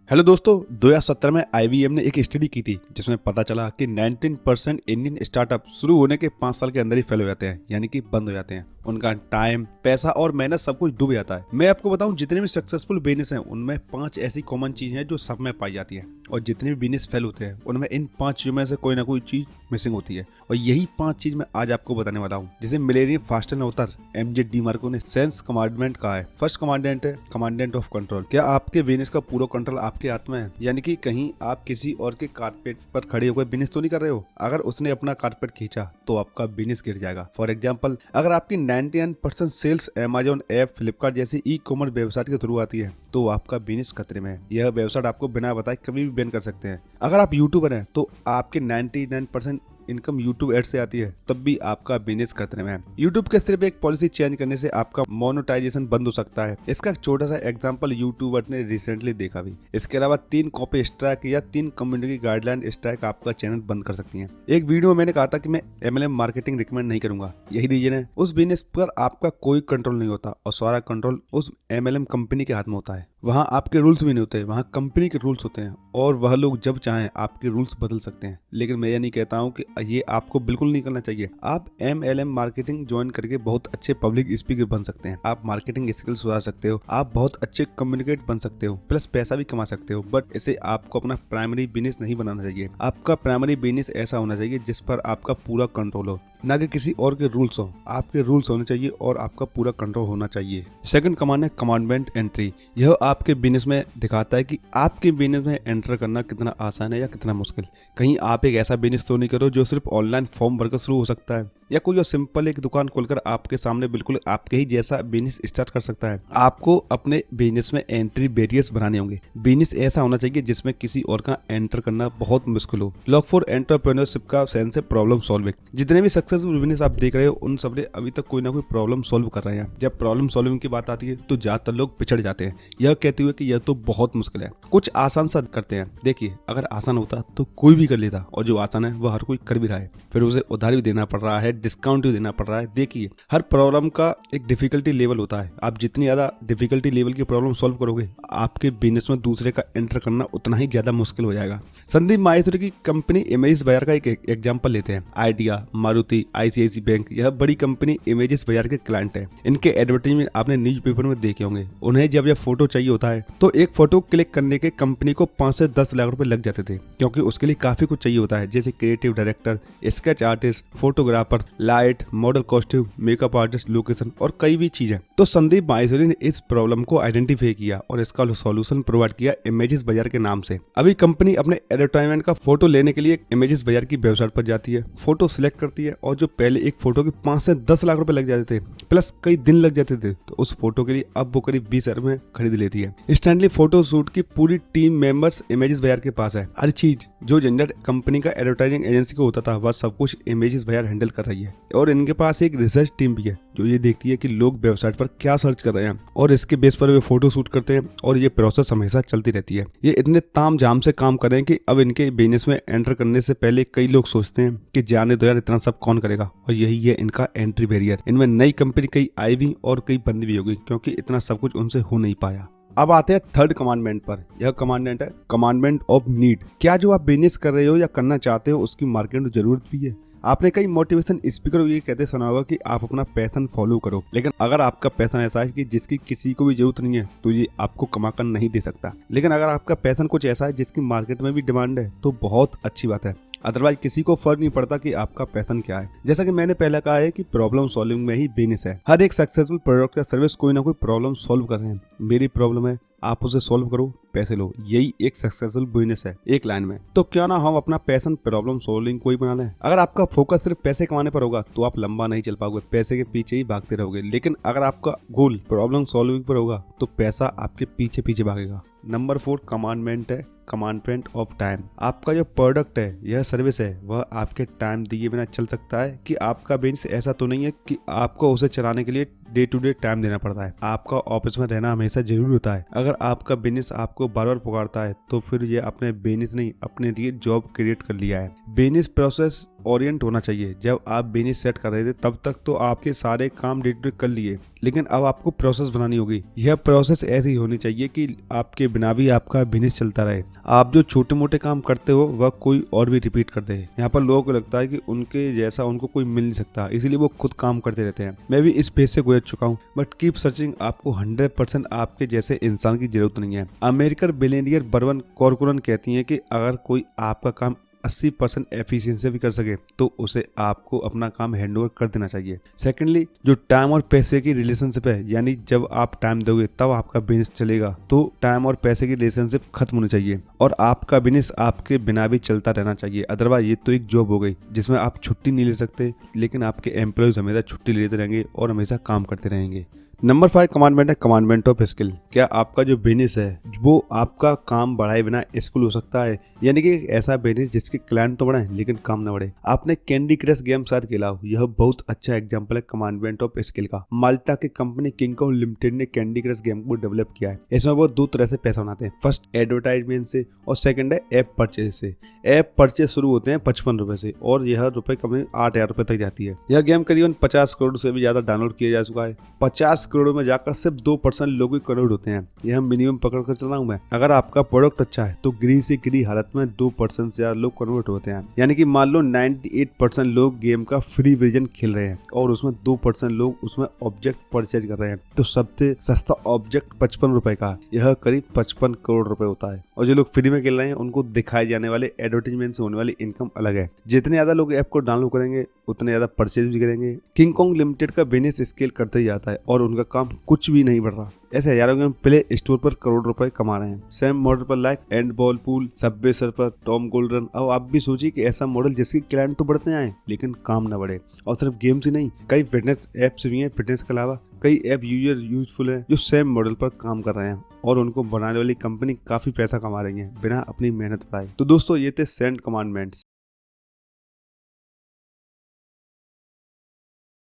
Hello दोस्तों, 2017 में IBM ने एक स्टडी की थी जिसमें पता चला कि 19% इंडियन स्टार्टअप शुरू होने के 5 साल के अंदर ही फेल हो जाते हैं, यानी कि बंद हो जाते हैं। उनका टाइम, पैसा और मेहनत सब कुछ डूब जाता है। मैं आपको बताऊं, जितने भी सक्सेसफुल बिजनेस हैं उनमें 5 ऐसी कॉमन चीज हैं जो सब में पाई जाती हैं, और जितने भी बिजनेस फेल होते हैं उनमें इन 5 चीजों में से कोई ना कोई चीज मिसिंग होती है। और यही 5 चीज मैं आज आपको बताने वाला हूँ, जिसे मिलेनियम फास्टर अवतार MJ DeMarco ने सेंस कमांडमेंट कहा है। फर्स्ट कमांडेंट है कमांडेंट ऑफ कंट्रोल। क्या आपके बिजनेस का पूरा कंट्रोल आपके हाथ में है? यानी कि कहीं आप किसी और के कारपेट पर खड़े होकर बिजनेस तो नहीं कर रहे हो। अगर उसने अपना कारपेट खींचा तो आपका बिजनेस गिर जाएगा। फॉर एग्जाम्पल, अगर आपकी 99% सेल्स अमेजोन ऐप, फ्लिपकार्ट जैसी ई-कॉमर्स वेबसाइट के थ्रू आती है तो आपका बिजनेस खतरे में है। यह वेबसाइट आपको बिना बताए कभी भी बैन कर सकते हैं। अगर आप यूट्यूबर हैं तो आपके 99% इनकम यूट्यूब एड से आती है, तब भी आपका बिजनेस खतरे में है। यूट्यूब के सिर्फ एक पॉलिसी चेंज करने से आपका मोनेटाइजेशन बंद हो सकता है। इसका एक छोटा सा एग्जांपल यूट्यूबर ने रिसेंटली देखा भी। इसके अलावा 3 कॉपी स्ट्राइक या 3 कम्युनिटी गाइडलाइन स्ट्राइक आपका चैनल बंद कर सकती हैं। एक वीडियो में मैंने कहा था कि मैं MLM मार्केटिंग रिकमेंड नहीं करूंगा। यही रीजन है, उस बिजनेस पर आपका कोई कंट्रोल नहीं होता और सारा कंट्रोल उस MLM कंपनी के हाथ में होता है। वहाँ आपके रूल्स भी नहीं होते, वहाँ कंपनी के रूल्स होते हैं और वह लोग जब चाहें आपके रूल्स बदल सकते हैं। लेकिन मैं ये नहीं कहता हूँ कि ये आपको बिल्कुल नहीं करना चाहिए। आप MLM मार्केटिंग ज्वाइन करके बहुत अच्छे पब्लिक स्पीकर बन सकते हैं, आप मार्केटिंग स्किल्स सुधार सकते हो, आप बहुत अच्छे कम्युनिकेट बन सकते हो, प्लस पैसा भी कमा सकते हो। बट इसे आपको अपना प्राइमरी बिजनेस नहीं बनाना चाहिए। आपका प्राइमरी बिजनेस ऐसा होना चाहिए जिस पर आपका पूरा कंट्रोल हो, ना कि किसी और के रूल्स हो। आपके रूल्स होने चाहिए और आपका पूरा कंट्रोल होना चाहिए। सेकंड कमांड है कमांडमेंट एंट्री। यह आपके बिजनेस में दिखाता है कि आपके बिजनेस में एंटर करना कितना आसान है या कितना मुश्किल। कहीं आप एक ऐसा बिजनेस तो नहीं करो जो सिर्फ ऑनलाइन फॉर्म भरकर शुरू हो सकता है, या कोई और सिंपल एक दुकान खोलकर आपके सामने बिल्कुल आपके ही जैसा बिजनेस स्टार्ट कर सकता है। आपको अपने बिजनेस में एंट्री बैरियर्स बनाने होंगे। बिजनेस ऐसा होना चाहिए जिसमें किसी और का एंटर करना बहुत मुश्किल हो। लॉक फॉर एंटरप्रेन्योरशिप का सेंस है प्रॉब्लम सॉल्विंग। जितने भी सक्सेसफुल बिजनेस आप देख रहे हो उन सब ने अभी तक कोई ना कोई प्रॉब्लम सॉल्व कर रहे हैं। जब प्रॉब्लम सॉल्विंग की बात आती है तो ज्यादातर लोग पिछड़ जाते हैं, यह कहते हुए कि यह तो बहुत मुश्किल है। कुछ आसान सा करते हैं। देखिए, अगर आसान होता तो कोई भी कर लेता, और जो आसान है वह हर कोई कर भी रहा है। फिर उसे उधार भी देना पड़ रहा है, डिस्काउंट भी देना पड़ रहा है। देखिए, हर प्रॉब्लम का एक डिफिकल्टी लेवल होता है। आप जितनी ज्यादा डिफिकल्टी लेवल की प्रॉब्लम सॉल्व करोगे, आपके बिजनेस में दूसरे का एंटर करना उतना ही ज्यादा मुश्किल हो जाएगा। संदीप माहेश्वरी की कंपनी इमेजेस बाजार का एक एग्जांपल लेते हैं। आइडिया, मारुति, ICICI बैंक, यह बड़ी कंपनी इमेजेस बाजार के क्लाइंट है। इनके एडवर्टाइजमेंट आपने न्यूज़पेपर में देखे होंगे। उन्हें जब यह फोटो चाहिए होता है तो एक फोटो क्लिक करने के कंपनी को 5 से 10 लाख रुपए लग जाते थे, क्योंकि उसके लिए काफी कुछ चाहिए होता है, जैसे creative director, sketch artist, photographer, light, model costume, makeup artist, location और कई भी चीजें। तो संदीप माहेश्वरी ने इस प्रॉब्लम को आइडेंटिफाई किया और इसका सॉल्यूशन प्रोवाइड किया इमेजेस बाजार के नाम से। अभी कंपनी अपने एडवर्टाइजमेंट का फोटो लेने के लिए इमेजेस बाजार की वेबसाइट पर जाती है, फोटो सिलेक्ट करती है, और जो पहले एक फोटो के 5 से 10 लाख रुपए लग जाते थे, प्लस कई दिन लग जाते थे, तो उस फोटो के लिए अब वो करीब 20 हजार में खरीद लेती है। इंस्टेंटली फोटो शूट की पूरी टीम मेंबर्स इमेजेस बाजार के पास है। हर चीज जो झंझट कंपनी का एडवर्टाइजिंग एजेंसी को होता था, वह सब कुछ इमेजेस बाजार हैंडल कर रही है। और इनके पास एक रिसर्च टीम भी है जो ये देखती है कि लोग वेबसाइट पर क्या सर्च कर रहे हैं, और इसके बेस पर वे फोटो शूट करते हैं। और ये प्रोसेस हमेशा चलती रहती है। ये इतने ताम झाम से काम कर रहे हैं कि अब इनके बिजनेस में एंटर करने से पहले कई लोग सोचते हैं कि जाने दो यार, इतना सब कौन करेगा। और यही है इनका एंट्री बैरियर। इनमें नई कंपनी कई आई भी और कई बंद भी हो गई, क्योंकि इतना सब कुछ उनसे हो नहीं पाया। अब आते हैं थर्ड कमांडमेंट पर। यह कमांडमेंट है कमांडमेंट ऑफ नीड। क्या जो आप बिजनेस कर रहे हो या करना चाहते हो उसकी मार्केट में जरूरत भी है? आपने कई मोटिवेशन स्पीकर ये कहते सुना होगा कि आप अपना पैशन फॉलो करो। लेकिन अगर आपका पैशन ऐसा है कि जिसकी किसी को भी जरूरत नहीं है, तो ये आपको कमा कर नहीं दे सकता। लेकिन अगर आपका पैशन कुछ ऐसा है जिसकी मार्केट में भी डिमांड है, तो बहुत अच्छी बात है। अदरवाइज किसी को फर्क नहीं पड़ता कि आपका पैशन क्या है। जैसा कि मैंने पहले कहा है कि प्रॉब्लम सॉल्विंग में ही बिजनेस है। हर एक सक्सेसफुल प्रोडक्ट या सर्विस कोई ना कोई प्रॉब्लम सॉल्व कर रहे हैं। मेरी प्रॉब्लम है, आप उसे सॉल्व करो, पैसे लो। यही एक सक्सेसफुल बिजनेस है एक लाइन में। तो क्यों ना हम अपना पैशन प्रॉब्लम सॉल्विंग कोई बना लें। अगर आपका फोकस सिर्फ पैसे कमाने पर होगा तो आप लंबा नहीं चल पाओगे, पैसे के पीछे ही भागते रहोगे। लेकिन अगर आपका गोल प्रॉब्लम सॉल्विंग पर होगा तो पैसा आपके पीछे पीछे भागेगा। नंबर 4 कमांडमेंट है कमांडमेंट ऑफ टाइम। आपका जो प्रोडक्ट है, यह सर्विस है, वह आपके टाइम दिए बिना चल सकता है? कि आपका बिजनेस ऐसा तो नहीं है कि आपको उसे चलाने के लिए डे टू डे टाइम देना पड़ता है। आपका ऑफिस में रहना हमेशा जरूरी होता है। अगर आपका बिजनेस आपको बार बार पुकारता है तो फिर ये अपने बिजनेस नहीं, अपने लिए जॉब क्रिएट कर लिया है। बिजनेस प्रोसेस ओरिएंट होना चाहिए। जब आप बिजनेस सेट कर रहे थे तब तक तो आपके सारे काम डे कर लिए, लेकिन अब आपको प्रोसेस बनानी होगी। यह प्रोसेस ऐसी होनी चाहिए कि आपके बिना भी आपका बिजनेस चलता रहे। आप जो छोटे मोटे काम करते हो वह कोई और भी रिपीट कर दे। यहाँ पर लोगों को लगता है कि उनके जैसा उनको कोई मिल नहीं सकता, इसीलिए वो खुद काम करते रहते हैं। मैं भी इस फेज से गुजर चुका हूँ, बट कीप सर्चिंग। आपको 100% आपके जैसे इंसान की जरूरत नहीं है। अमेरिकन बिलियनियर बर्बन कॉर्कोरन कहती है कि अगर कोई आपका काम 80% एफिशिएंसी भी कर सके तो उसे आपको अपना काम हैंडओवर कर देना चाहिए। सेकेंडली, जो टाइम और पैसे की रिलेशनशिप है, यानी जब आप टाइम दोगे तब आपका बिजनेस चलेगा, तो टाइम और पैसे की रिलेशनशिप खत्म होनी चाहिए और आपका बिजनेस आपके बिना भी चलता रहना चाहिए। अदरवाइज ये तो एक जॉब हो गई जिसमें आप छुट्टी नहीं ले सकते, लेकिन आपके एम्प्लॉयज हमेशा छुट्टी लेते रहेंगे और हमेशा काम करते रहेंगे। नंबर 5 कमांडमेंट है कमांडमेंट ऑफ स्किल। क्या आपका जो बिजनेस है वो आपका काम बढ़ाए बिना स्किल हो सकता है? यानी कि ऐसा बिजनेस जिसके क्लाइंट तो बढ़े लेकिन काम न बढ़े। आपने कैंडी क्रश गेम शायद खेला हो, यह बहुत अच्छा एग्जांपल है कमांडमेंट ऑफ स्किल का। माल्टा की कंपनी किंग कॉन्ग लिमिटेड ने कैंडी क्रश गेम को डेवलप किया है। इसमें वो दो तरह से पैसा बनाते हैं, फर्स्ट एडवर्टाइजमेंट से और सेकंड है ऐप परचेज से। ऐप परचेज शुरू होते हैं 55 रुपए से और यह रुपए कम 8,000 रुपए तक जाती है। यह गेम करीबन 50 करोड़ से भी ज्यादा डाउनलोड किया जा चुका है। 50 करोड़ में जाकर सिर्फ 2% लोग ही कन्वर्ट होते हैं। यह मिनिमम पकड़ कर चल रहा हूँ मैं। अगर आपका प्रोडक्ट अच्छा है तो गिरी से गिरी हालत में 2% से ज्यादा लोग कन्वर्ट होते हैं। यानी कि मान लो 98% लोग गेम का फ्री वर्जन खेल रहे हैं और उसमें 2% लोग उसमें ऑब्जेक्ट परचेज कर रहे हैं। तो सबसे सस्ता ऑब्जेक्ट 55 रुपए का, यह करीब 55 करोड़ रुपए होता है। और जो लोग फ्री में खेल रहे हैं उनको दिखाए जाने वाले एडवर्टाइजमेंट से होने वाली इनकम अलग है। जितने ज्यादा लोग ऐप को डाउनलोड करेंगे उतने ज्यादा परचेज भी करेंगे। किंग कॉन्ग लिमिटेड का बिजनेस स्केल करते ही जाता है और उनका काम कुछ भी नहीं बढ़ रहा। ऐसे हजारों गेम प्ले स्टोर पर करोड़ रुपए कमा रहे हैं। सेम मॉडल पर like and ball pool, Subway surfer, Tom golden. अब आप भी सोचिए कि ऐसा मॉडल जिसके क्लाइंट तो बढ़ते आए लेकिन काम ना बढ़े। और सिर्फ गेम्स ही नहीं, कई फिटनेस एप्स भी हैं। फिटनेस के अलावा कई ऐप यूजफुल है जो सेम मॉडल पर काम कर रहे हैं और उनको बनाने वाली कंपनी काफी पैसा कमा रही है बिना अपनी मेहनत बढ़ाए। तो दोस्तों ये थे 7 कमांडमेंट्स।